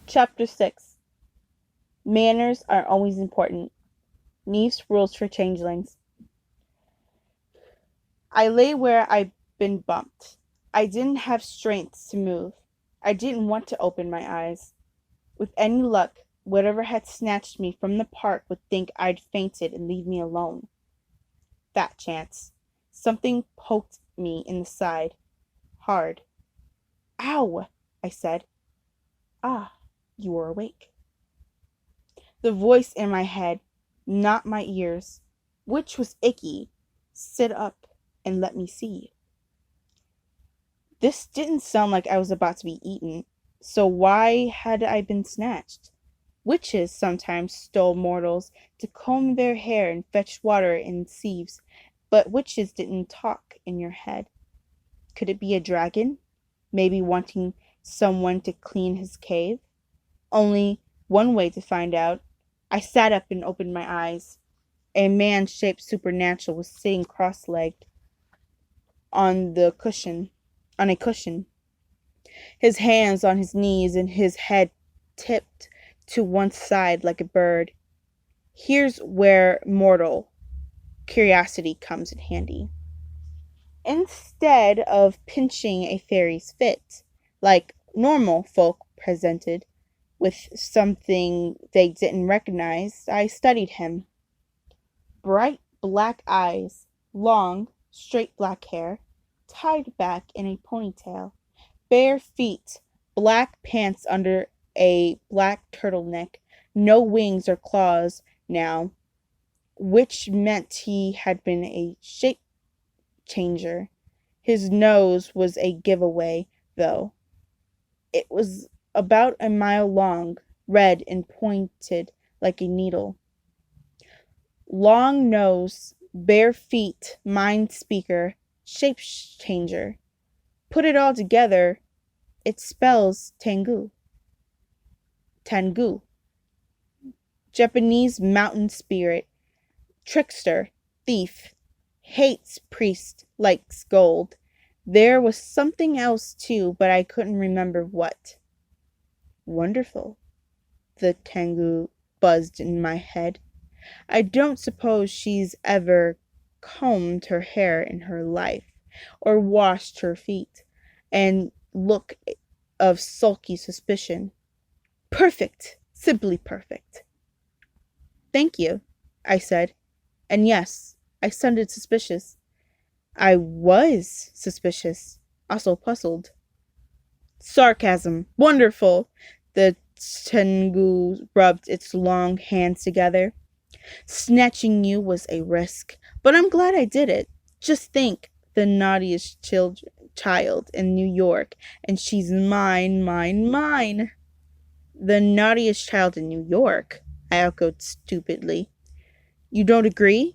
Chapter 6. Manners are always important. Neve's rules for changelings. I lay where I'd been bumped. I didn't have strength to move. I didn't want to open my eyes. With any luck, whatever had snatched me from the park would think I'd fainted and leave me alone. Fat chance. Something poked me in the side. Hard. Ow! I said. Ah, you were awake. The voice in my head, not my ears, which was icky, sit up and let me see. This didn't sound like I was about to be eaten, so why had I been snatched? Witches sometimes stole mortals to comb their hair and fetch water in sieves, but witches didn't talk in your head. Could it be a dragon? Maybe wanting someone to clean his cave? Only one way to find out. I sat up and opened my eyes. A man-shaped supernatural was sitting cross-legged on a cushion. His hands on his knees and his head tipped to one side like a bird. Here's where mortal curiosity comes in handy. Instead of pinching a fairy's fit, like normal folk presented with something they didn't recognize, I studied him. Bright black eyes, long, straight black hair, tied back in a ponytail, bare feet, black pants under a black turtleneck, no wings or claws now, which meant he had been a shape changer. His nose was a giveaway, though. It was about a mile long, red and pointed like a needle. Long nose, bare feet, mind speaker, shape changer. Put it all together, it spells Tengu. Tengu. Japanese mountain spirit, trickster, thief, hates priest, likes gold. There was something else too, but I couldn't remember what. Wonderful, the Tengu buzzed in my head. I don't suppose she's ever combed her hair in her life, or washed her feet, and look of sulky suspicion. Perfect, simply perfect. Thank you, I said, and yes, I sounded suspicious. I was suspicious, also puzzled. Sarcasm, wonderful! The Tengu rubbed its long hands together. Snatching you was a risk, but I'm glad I did it. Just think, the naughtiest child in New York, and she's mine, mine, mine. The naughtiest child in New York, I echoed stupidly. You don't agree?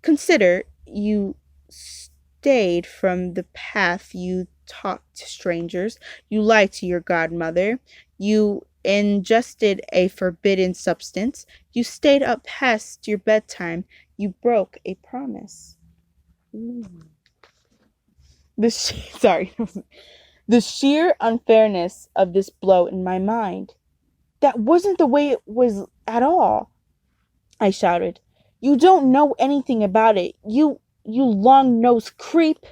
Consider you stayed from the path, you talked to strangers, you lied to your godmother, you ingested a forbidden substance, you stayed up past your bedtime, you broke a promise. The sheer unfairness of this blow in my mind. That wasn't the way it was at all, I shouted. You don't know anything about it. You long-nosed creep.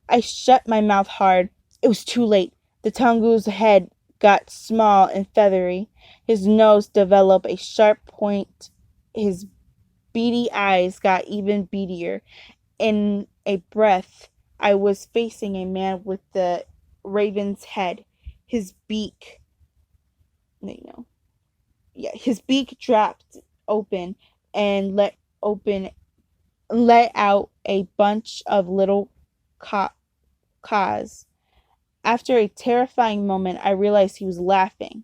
I shut my mouth hard. It was too late. The Tengu's head got small and feathery. His nose developed a sharp point. His beady eyes got even beadier. In a breath, I was facing a man with the raven's head. His beak, his beak dropped open and let out a bunch of little caws. After a terrifying moment, I realized he was laughing.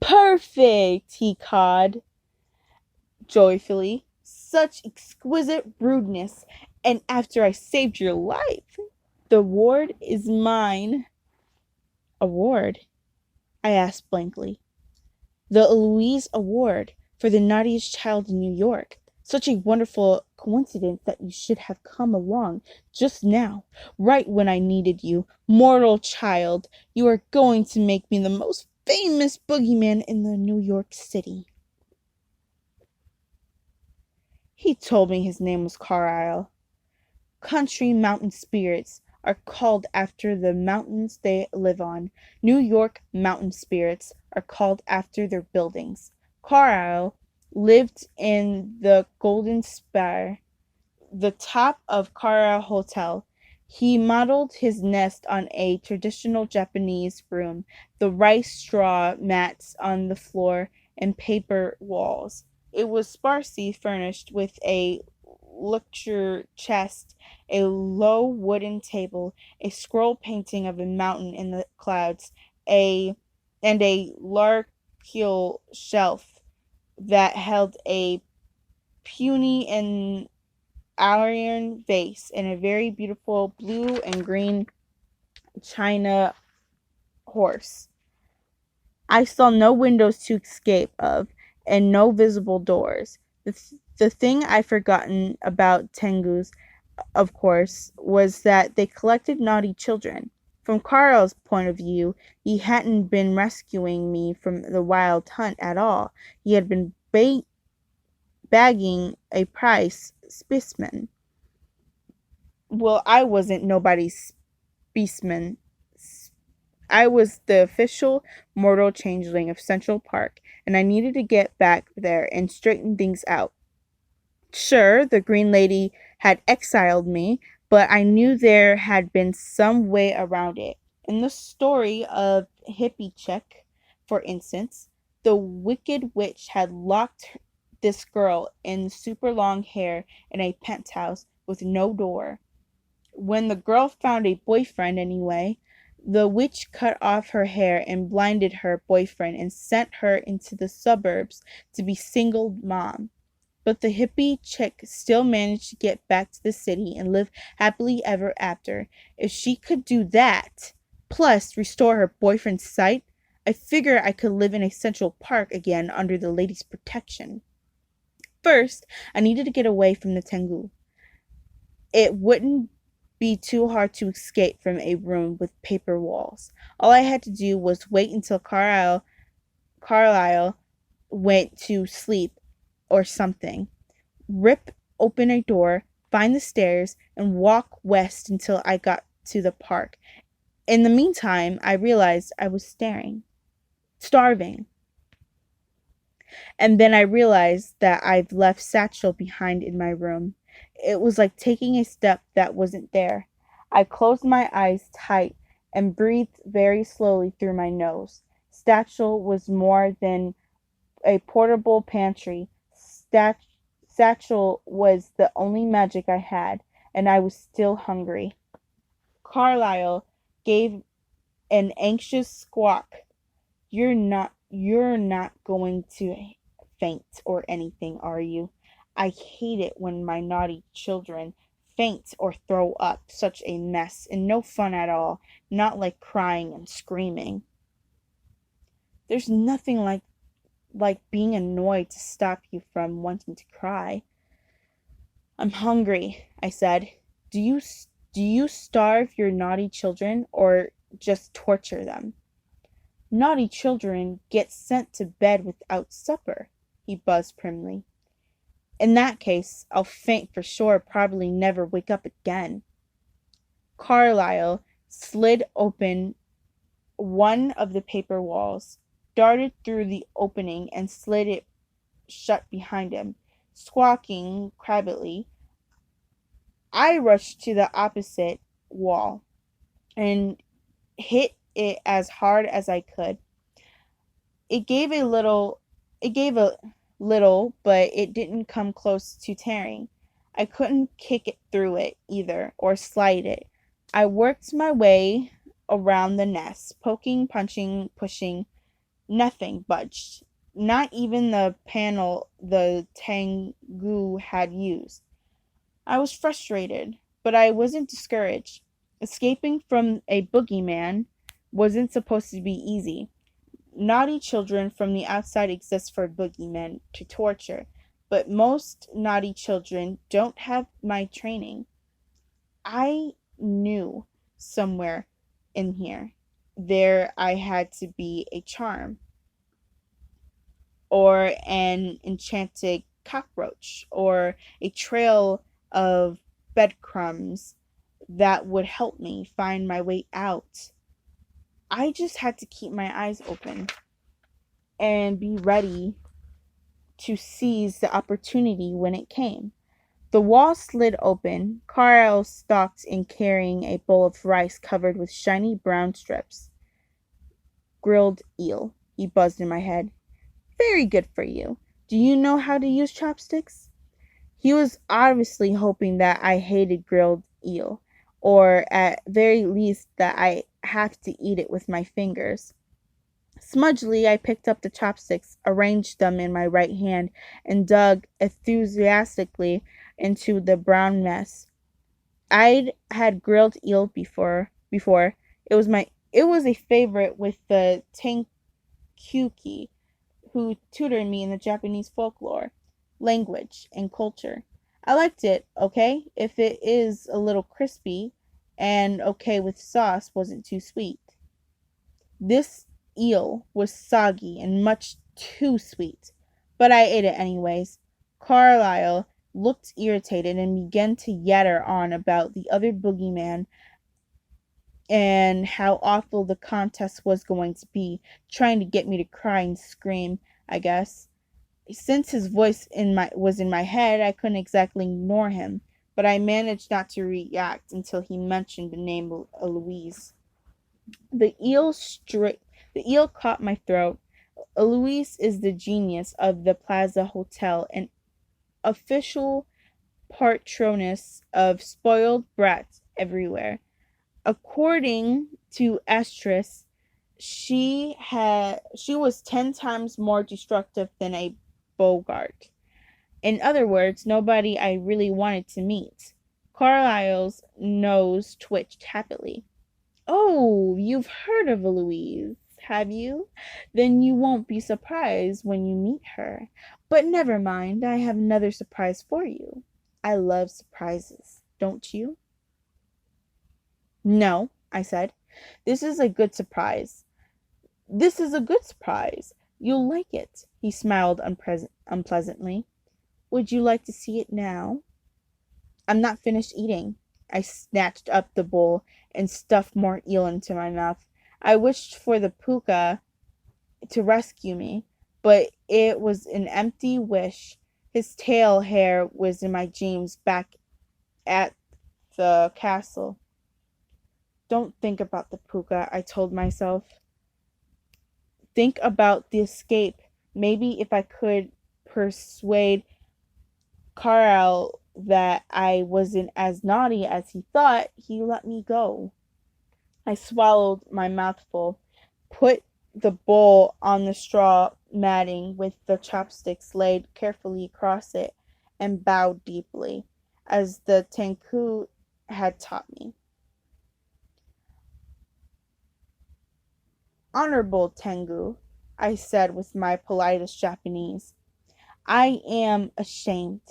Perfect, he cawed joyfully. Such exquisite rudeness, and after I saved your life. The award is mine. Award? I asked blankly. The Louise Award for the naughtiest child in New York. Such a wonderful coincidence that you should have come along just now, right when I needed you. Mortal child, you are going to make me the most famous boogeyman in the New York City. He told me his name was Carlisle. Country mountain spirits are called after the mountains they live on. New York mountain spirits are called after their buildings. Carlisle lived in the Golden Spire, the top of Carlisle Hotel. He modeled his nest on a traditional Japanese room, the rice straw mats on the floor and paper walls. It was sparsely furnished with a lecture chest, a low wooden table, a scroll painting of a mountain in the clouds, and a larkial shelf that held a puny and iron vase and a very beautiful blue and green china horse. I saw no windows to escape of, and no visible doors. The thing I'd forgotten about Tengus, of course, was that they collected naughty children. From Carl's point of view, he hadn't been rescuing me from the wild hunt at all. He had been bagging a prize specimen. Well, I wasn't nobody's specimen. I was the official mortal changeling of Central Park, and I needed to get back there and straighten things out. Sure, the Green Lady had exiled me, but I knew there had been some way around it. In the story of Hippie Chick, for instance, the Wicked Witch had locked this girl in super long hair in a penthouse with no door. When the girl found a boyfriend anyway, the witch cut off her hair and blinded her boyfriend and sent her into the suburbs to be single mom. But the hippie chick still managed to get back to the city and live happily ever after. If she could do that, plus restore her boyfriend's sight, I figured I could live in a Central Park again under the lady's protection. First, I needed to get away from the Tengu. It wouldn't be too hard to escape from a room with paper walls. All I had to do was wait until Carlisle went to sleep or something, rip open a door, find the stairs, and walk west until I got to the park. In the meantime, I realized I was starving. And then I realized that I'd left Satchel behind in my room. It was like taking a step that wasn't there. I closed my eyes tight and breathed very slowly through my nose. Satchel was more than a portable pantry. Satchel was the only magic I had, and I was still hungry. Carlisle gave an anxious squawk. You're not going to faint or anything, are you? I hate it when my naughty children faint or throw up. Such a mess, and no fun at all. Not like crying and screaming. There's nothing like being annoyed to stop you from wanting to cry. I'm hungry, I said. Do you starve your naughty children or just torture them? Naughty children get sent to bed without supper, he buzzed primly. In that case, I'll faint for sure, probably never wake up again. Carlisle slid open one of the paper walls, darted through the opening, and slid it shut behind him. Squawking crabbily, I rushed to the opposite wall and hit it as hard as I could. It gave a little, but it didn't come close to tearing. I couldn't kick it through it either, or slide it. I worked my way around the nest, poking, punching, pushing. Nothing budged. Not even the panel the Tengu had used. I was frustrated, but I wasn't discouraged. Escaping from a boogeyman wasn't supposed to be easy. Naughty children from the outside exist for boogeymen to torture. but most naughty children don't have my training. I knew somewhere in here there I had to be a charm or an enchanted cockroach or a trail of breadcrumbs that would help me find my way out. I just had to keep my eyes open and be ready to seize the opportunity when it came. The wall slid open. Carl stalked in carrying a bowl of rice covered with shiny brown strips. Grilled eel, he buzzed in my head. Very good for you. Do you know how to use chopsticks? He was obviously hoping that I hated grilled eel, or at very least that I have to eat it with my fingers. Smudgely, I picked up the chopsticks, arranged them in my right hand, and dug enthusiastically into the brown mess. I'd had grilled eel before. It was a favorite with the Tenkuki, who tutored me in the Japanese folklore, language, and culture. I liked it, okay, if it is a little crispy, and okay with sauce wasn't too sweet. This eel was soggy and much too sweet, but I ate it anyways. Carlyle looked irritated and began to yatter on about the other boogeyman and how awful the contest was going to be, trying to get me to cry and scream, I guess. Since his voice was in my head, I couldn't exactly ignore him, but I managed not to react until he mentioned the name of Louise. The the eel caught my throat. Louise is the genius of the Plaza Hotel, an official patroness of spoiled brats everywhere. According to Estrus, she was 10 times more destructive than a Bogart. In other words, nobody I really wanted to meet. Carlyle's nose twitched happily. Oh, you've heard of Louise, have you? Then you won't be surprised when you meet her. But never mind, I have another surprise for you. I love surprises, don't you? No, I said. This is a good surprise. This is a good surprise. You'll like it. He smiled unpleasantly. Would you like to see it now? I'm not finished eating. I snatched up the bowl and stuffed more eel into my mouth. I wished for the puka to rescue me, but it was an empty wish. His tail hair was in my dreams back at the castle. Don't think about the puka, I told myself. Think about the escape. Maybe if I could persuade Carl that I wasn't as naughty as he thought, he let me go. I swallowed my mouthful, put the bowl on the straw matting with the chopsticks laid carefully across it, and bowed deeply, as the Tenku had taught me. Honorable Tengu, I said with my politest Japanese, I am ashamed.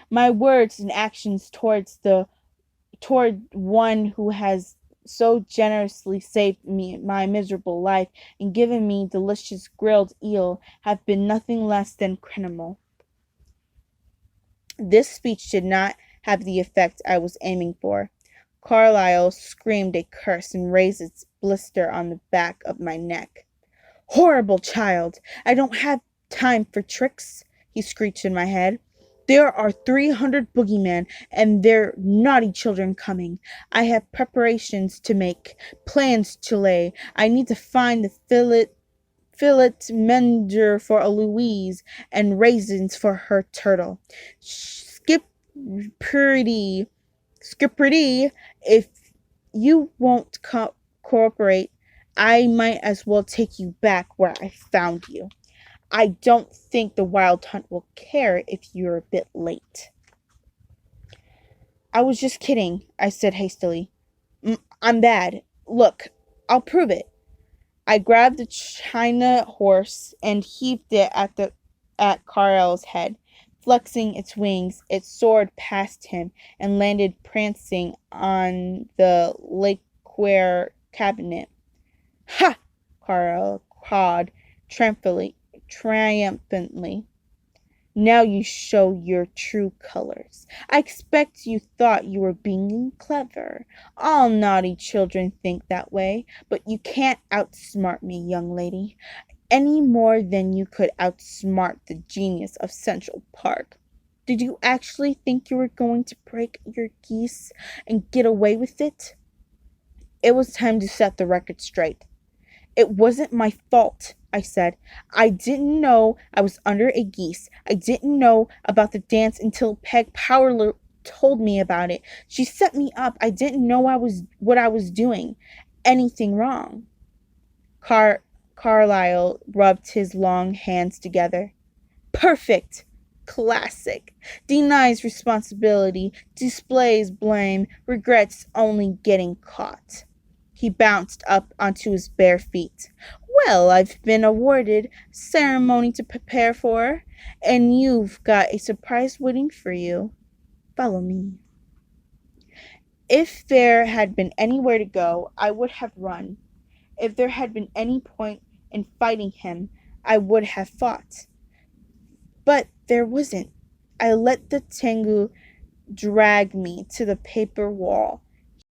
My words and actions toward one who has so generously saved me my miserable life and given me delicious grilled eel have been nothing less than criminal. This speech did not have the effect I was aiming for. Carlyle screamed a curse and raised its blister on the back of my neck. Horrible child! I don't have time for tricks, he screeched in my head. There are 300 boogeymen and their naughty children coming. I have preparations to make, plans to lay. I need to find the fillet mender for Louise and raisins for her turtle. Skipperty, if you won't cooperate, I might as well take you back where I found you. I don't think the Wild Hunt will care if you're a bit late. I was just kidding, I said hastily. I'm bad. Look, I'll prove it. I grabbed the china horse and heaved it at Carl's head. Flexing its wings, it soared past him and landed prancing on the lacquer cabinet. Ha! Carl cawed triumphantly. Now you show your true colors. I expect you thought you were being clever. All naughty children think that way, but you can't outsmart me, young lady, any more than you could outsmart the genius of Central Park. Did you actually think you were going to break your geese and get away with it? It was time to set the record straight. It wasn't my fault, I said. I didn't know I was under a geese. I didn't know about the dance until Peg Powerler told me about it. She set me up. I didn't know what I was doing. Anything wrong. Carlyle rubbed his long hands together. Perfect. Classic. Denies responsibility, displays blame, regrets only getting caught. He bounced up onto his bare feet. Well, I've been awarded ceremony to prepare for, and you've got a surprise waiting for you. Follow me. If there had been anywhere to go, I would have run. If there had been any point in fighting him, I would have fought. But there wasn't. I let the Tengu drag me to the paper wall.